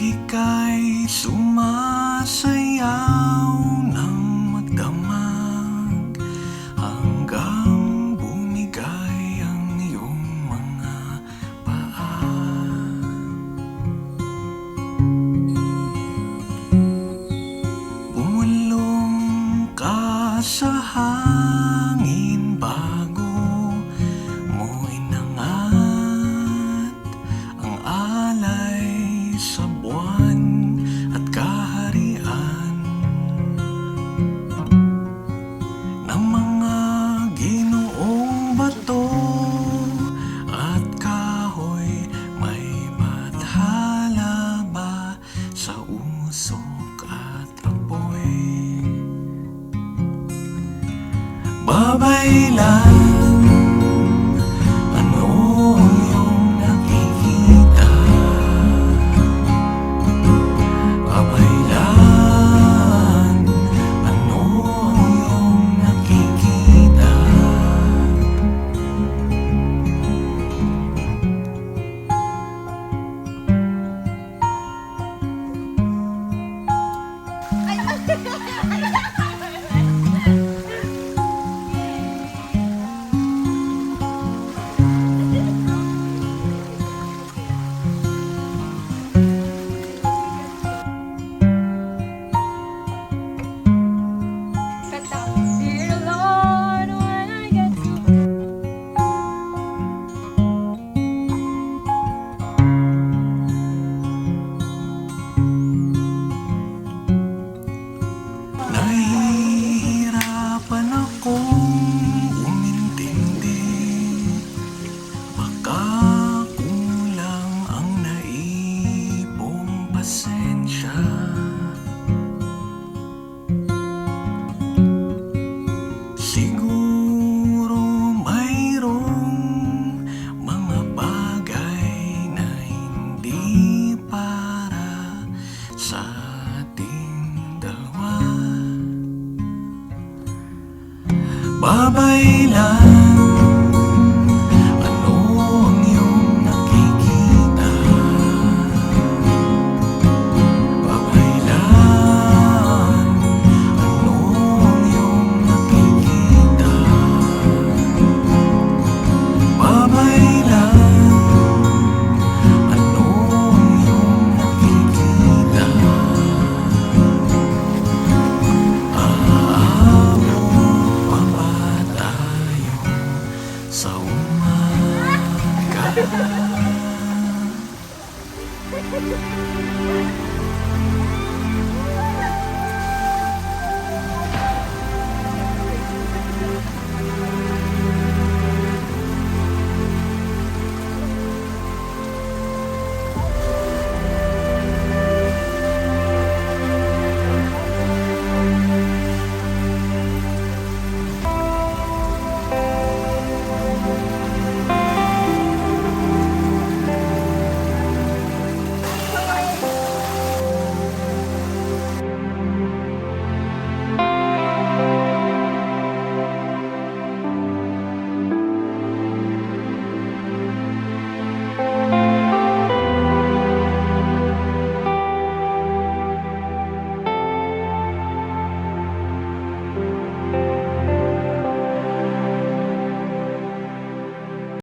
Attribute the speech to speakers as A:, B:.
A: ika'y sumasayaw ng magdamag hanggang bumigay ang iyong mga paa. Bumulong ka sa hangin bago mo inangat ang alay sa buwan at kaharian ng mga ginoong bato at kahoy. May bathala ba sa usok at apoy? Babaylan, ano ang iyong nakikita? Babaylan, ano ang iyong nakikita?
B: Dear Lord, when I get to
A: Nahihirapan akong umintindi, baka kulang ang naipong pasensya. Siguro mayroong mga bagay na hindi para sa ating dalawa. Babaylan, ano ang iyong nakikita? Babaylan, ano ang iyong nakikita? Babaylan, ano ang iyong nakikita? Aabot pa ba tayo sa umaga?